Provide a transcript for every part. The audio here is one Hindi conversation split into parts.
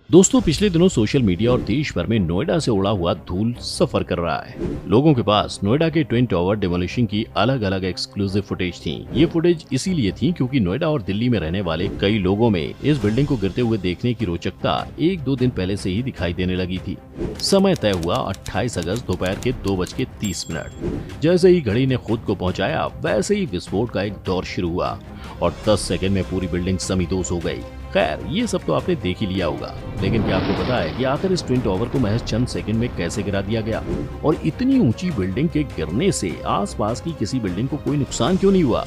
दोस्तों, पिछले दिनों सोशल मीडिया और देश भर में नोएडा से उड़ा हुआ धूल सफर कर रहा है। लोगों के पास नोएडा के ट्विन टावर डिमोलिशन की अलग अलग एक्सक्लूसिव फुटेज थी। ये फुटेज इसीलिए थी क्योंकि नोएडा और दिल्ली में रहने वाले कई लोगों में इस बिल्डिंग को गिरते हुए देखने की रोचकता एक दो दिन पहले से ही दिखाई देने लगी थी। समय तय हुआ 28 अगस्त दोपहर के 2:30। जैसे ही घड़ी ने खुद को पहुंचाया, वैसे ही विस्फोट का एक दौर शुरू हुआ और 10 सेकंड में पूरी बिल्डिंग समीदोस हो गई। खैर, ये सब तो आपने देख ही लिया होगा, लेकिन क्या आपको पता है कि आखिर इस ट्विन टावर को महज चंद सेकंड में कैसे गिरा दिया गया और इतनी ऊंची बिल्डिंग के गिरने से आसपास की किसी बिल्डिंग को कोई नुकसान क्यों नहीं हुआ?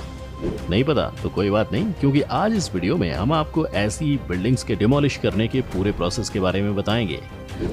नहीं पता तो कोई बात नहीं, क्योंकि आज इस वीडियो में हम आपको ऐसी बिल्डिंग्स के डिमोलिश करने के पूरे प्रोसेस के बारे में बताएंगे।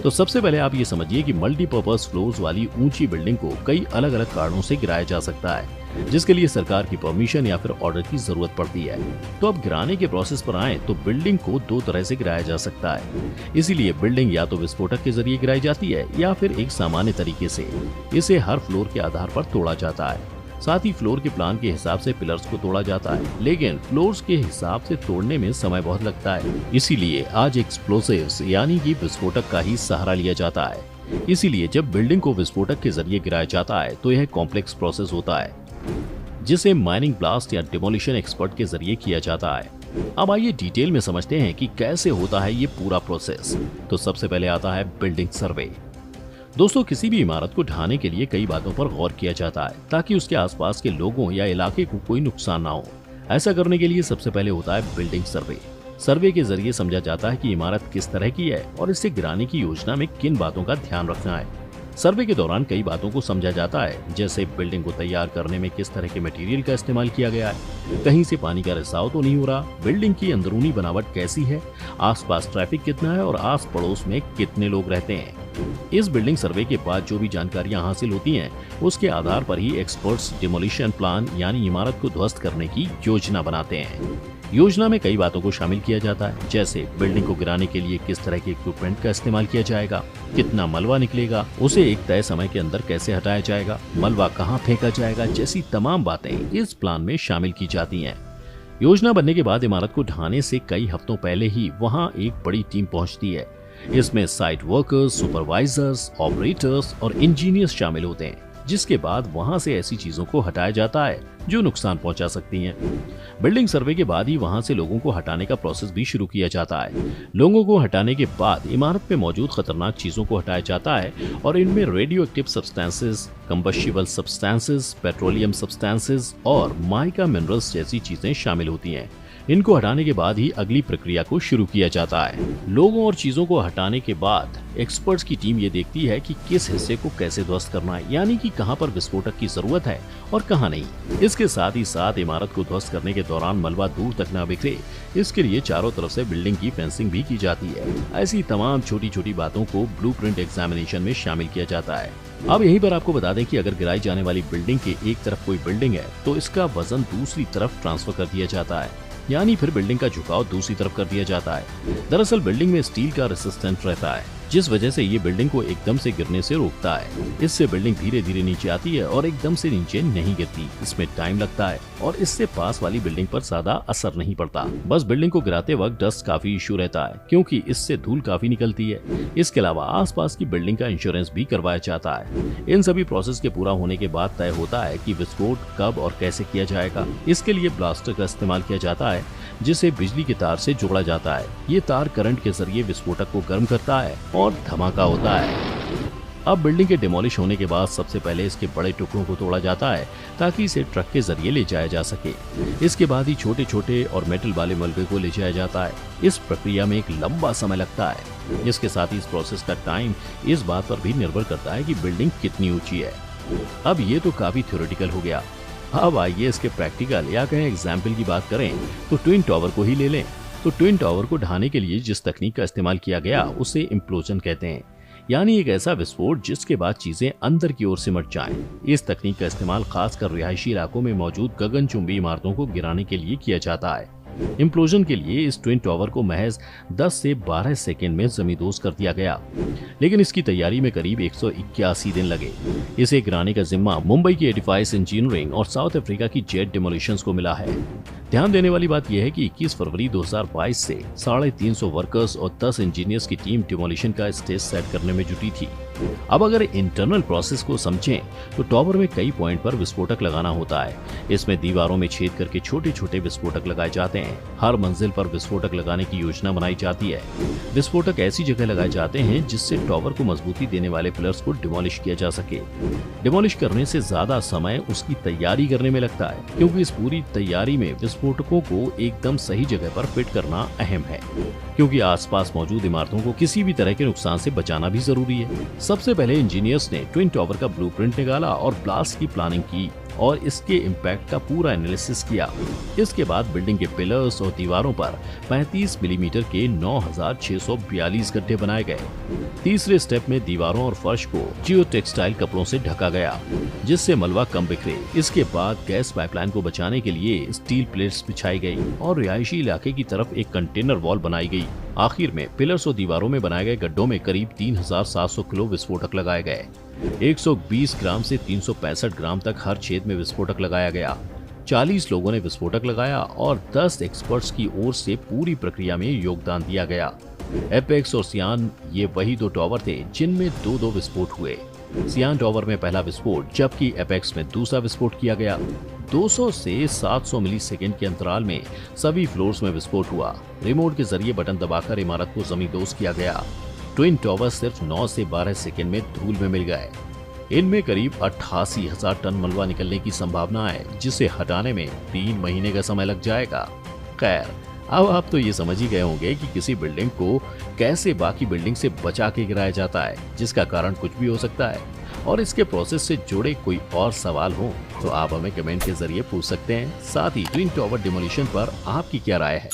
तो सबसे पहले आप ये समझिए कि मल्टीपर्पज फ्लोर्स वाली ऊंची बिल्डिंग को कई अलग अलग कारणों से गिराया जा सकता है, जिसके लिए सरकार की परमिशन या फिर ऑर्डर की जरूरत पड़ती है। तो अब गिराने के प्रोसेस पर आए तो बिल्डिंग को दो तरह से गिराया जा सकता है। इसीलिए बिल्डिंग या तो विस्फोटक के जरिए गिराई जाती है या फिर एक सामान्य तरीके से। इसे हर फ्लोर के आधार पर तोड़ा जाता है। साथ ही फ्लोर के प्लान के हिसाब से पिलर्स को तोड़ा जाता है, लेकिन फ्लोर्स के हिसाब से तोड़ने में समय बहुत लगता है। इसीलिए आज एक्सप्लोसिव्स यानी कि विस्फोटक का ही सहारा लिया जाता है। इसीलिए जब बिल्डिंग को विस्फोटक के जरिए गिराया जाता है तो यह कॉम्प्लेक्स प्रोसेस होता है, जिसे माइनिंग ब्लास्ट या डिमोलिशन एक्सपर्ट के जरिए किया जाता है। अब आइए डिटेल में समझते हैं कि कैसे होता है ये पूरा प्रोसेस। तो सबसे पहले आता है बिल्डिंग सर्वे। दोस्तों, किसी भी इमारत को ढाने के लिए कई बातों पर गौर किया जाता है ताकि उसके आसपास के लोगों या इलाके को कोई नुकसान ना हो। ऐसा करने के लिए सबसे पहले होता है बिल्डिंग सर्वे। सर्वे के जरिए समझा जाता है कि इमारत किस तरह की है और इसे गिराने की योजना में किन बातों का ध्यान रखना है। सर्वे के दौरान कई बातों को समझा जाता है, जैसे बिल्डिंग को तैयार करने में किस तरह के मटेरियल का इस्तेमाल किया गया है, कहीं से पानी का रिसाव तो नहीं हो रहा, बिल्डिंग की अंदरूनी बनावट कैसी है, आसपास ट्रैफिक कितना है और आस पड़ोस में कितने लोग रहते हैं। इस बिल्डिंग सर्वे के बाद जो भी जानकारियां हासिल होती हैं, उसके आधार पर ही एक्सपर्ट्स डिमोलिशन प्लान यानी इमारत को ध्वस्त करने की योजना बनाते हैं। योजना में कई बातों को शामिल किया जाता है, जैसे बिल्डिंग को गिराने के लिए किस तरह के इक्विपमेंट का इस्तेमाल किया जाएगा, कितना मलबा निकलेगा, उसे एक तय समय के अंदर कैसे हटाया जाएगा, मलबा कहाँ फेंका जाएगा, जैसी तमाम बातें इस प्लान में शामिल की जाती हैं। योजना बनने के बाद इमारत को ढाने से कई हफ्तों पहले ही वहाँ एक बड़ी टीम पहुँचती है। इसमें साइट वर्कर्स, सुपरवाइजर्स, ऑपरेटर्स और इंजीनियर्स शामिल होते हैं, जिसके बाद वहां से ऐसी चीजों को हटाया जाता है जो नुकसान पहुंचा सकती हैं। बिल्डिंग सर्वे के बाद ही वहां से लोगों को हटाने का प्रोसेस भी शुरू किया जाता है। लोगों को हटाने के बाद इमारत में मौजूद खतरनाक चीजों को हटाया जाता है और इनमें radio active substances, combustible substances, petroleum substances और माइका मिनरल्स जैसी चीजें शामिल होती हैं। इनको हटाने के बाद ही अगली प्रक्रिया को शुरू किया जाता है। लोगों और चीजों को हटाने के बाद एक्सपर्ट्स की टीम ये देखती है कि किस हिस्से को कैसे ध्वस्त करना है, यानी कि कहां पर विस्फोटक की जरूरत है और कहां नहीं। इसके साथ ही साथ इमारत को ध्वस्त करने के दौरान मलबा दूर तक न बिखरे, इसके लिए चारों तरफ से बिल्डिंग की फेंसिंग भी की जाती है। ऐसी तमाम छोटी छोटी बातों को ब्लूप्रिंट एग्जामिनेशन में शामिल किया जाता है। अब यहीं पर आपको बता दें कि अगर गिराई जाने वाली बिल्डिंग के एक तरफ कोई बिल्डिंग है तो इसका वजन दूसरी तरफ ट्रांसफर कर दिया जाता है, यानी फिर बिल्डिंग का झुकाव दूसरी तरफ कर दिया जाता है। दरअसल बिल्डिंग में स्टील का रेसिस्टेंट रहता है, जिस वजह से ये बिल्डिंग को एकदम से गिरने से रोकता है। इससे बिल्डिंग धीरे धीरे नीचे आती है और एकदम से नीचे नहीं गिरती। इसमें टाइम लगता है और इससे पास वाली बिल्डिंग पर ज्यादा असर नहीं पड़ता। बस बिल्डिंग को गिराते वक्त डस्ट काफी इशू रहता है, क्योंकि इससे धूल काफी निकलती है। इसके अलावा आसपास की बिल्डिंग का इंश्योरेंस भी करवाया जाता है। इन सभी प्रोसेस के पूरा होने के बाद तय होता है कि विस्फोट कब और कैसे किया जाएगा। इसके लिए ब्लास्टर का इस्तेमाल किया जाता है, जिसे बिजली के तार से जोड़ा जाता है। ये तार करंट के जरिए विस्फोटक को गर्म करता है और धमाका होता है। अब बिल्डिंग के डिमोलिश होने के बाद सबसे पहले इसके बड़े टुकड़ों को तोड़ा जाता है ताकि इसे ट्रक के जरिए ले जाया जा सके। इसके बाद ही छोटे छोटे और मेटल वाले मलबे को ले जाया जाता है। इस प्रक्रिया में एक लंबा समय लगता है। इसके साथ ही इस प्रोसेस का टाइम इस बात पर भी निर्भर करता है कि बिल्डिंग कितनी ऊंची है। अब ये तो काफी थ्योरेटिकल हो गया। अब आइए इसके प्रैक्टिकल या कहें एग्जाम्पल की बात करें तो ट्विन टावर को ही ले लें। तो ट्विन टावर को ढाने के लिए जिस तकनीक का इस्तेमाल किया गया उसे इम्प्लोजन कहते हैं, यानी एक ऐसा विस्फोट जिसके बाद चीजें अंदर की ओर सिमट जाएं। इस तकनीक का इस्तेमाल खासकर रिहायशी इलाकों में मौजूद गगनचुंबी इमारतों को गिराने के लिए किया जाता है। इम्प्लोजन के लिए इस ट्विन टावर को महज 10 से 12 सेकेंड में जमींदोज कर दिया गया, लेकिन इसकी तैयारी में करीब 181 दिन लगे। इसे गिराने का जिम्मा मुंबई की एडिफाइस इंजीनियरिंग और साउथ अफ्रीका की जेट डिमोलिशंस को मिला है। ध्यान देने वाली बात यह है कि 21 फरवरी 2022 से 350 वर्कर्स और 10 इंजीनियर्स की टीम डिमोलिशन का स्टेज सेट करने में जुटी थी। अब अगर इंटरनल प्रोसेस को समझें तो टावर में कई पॉइंट पर विस्फोटक लगाना होता है। इसमें दीवारों में छेद करके छोटे छोटे विस्फोटक लगाए जाते हैं। हर मंजिल पर विस्फोटक लगाने की योजना बनाई जाती है। विस्फोटक ऐसी जगह लगाए जाते हैं जिससे टावर को मजबूती देने वाले पिलर्स को डिमोलिश किया जा सके। डिमोलिश करने से ज्यादा समय उसकी तैयारी करने में लगता है, क्योंकि इस पूरी तैयारी में विस्फोटकों को एकदम सही जगह पर फिट करना अहम है, क्योंकि आसपास मौजूद इमारतों को किसी भी तरह के नुकसान से बचाना भी जरूरी है। सबसे पहले इंजीनियर्स ने ट्विन टावर का ब्लूप्रिंट निकाला और ब्लास्ट की प्लानिंग की और इसके इम्पैक्ट का पूरा एनालिसिस किया। इसके बाद बिल्डिंग के पिलर्स और दीवारों पर 35 मिलीमीटर के 9642 गड्ढे बनाए गए। तीसरे स्टेप में दीवारों और फर्श को जियो टेक्सटाइल कपड़ों से ढका गया, जिससे मलबा कम बिखरे। इसके बाद गैस पाइपलाइन को बचाने के लिए स्टील प्लेट्स बिछाई गई और रिहायशी इलाके की तरफ एक कंटेनर वॉल बनाई गई। आखिर में पिलर्स और दीवारों में बनाए गए गड्ढों में करीब 3700 किलो विस्फोटक लगाए गए। 120 ग्राम से 365 ग्राम तक हर छेद में विस्फोटक लगाया गया। 40 लोगों ने विस्फोटक लगाया और 10 एक्सपर्ट्स की ओर से पूरी प्रक्रिया में योगदान दिया गया। एपेक्स और सियान ये वही दो टावर थे जिनमें दो विस्फोट हुए। सियान टावर में पहला विस्फोट जबकि एपेक्स में दूसरा विस्फोट किया गया। 200 से 700 मिलीसेकेंड के अंतराल में सभी फ्लोर्स में विस्फोट हुआ। रिमोट के जरिए बटन दबाकर इमारत को जमींदोज किया गया। ट्विन टावर सिर्फ 9 से 12 सेकेंड में धूल में मिल गए। इनमें करीब 88,000 टन मलबा निकलने की संभावना है, जिसे हटाने में 3 महीने का समय लग जाएगा। खैर, अब आप तो ये समझ ही गए होंगे कि किसी बिल्डिंग को कैसे बाकी बिल्डिंग से बचा के गिराया जाता है, जिसका कारण कुछ भी हो सकता है। और इसके प्रोसेस से जुड़े कोई और सवाल हो तो आप हमें कमेंट के जरिए पूछ सकते हैं। साथ ही ट्विन टावर डिमोलिशन पर आपकी क्या राय है?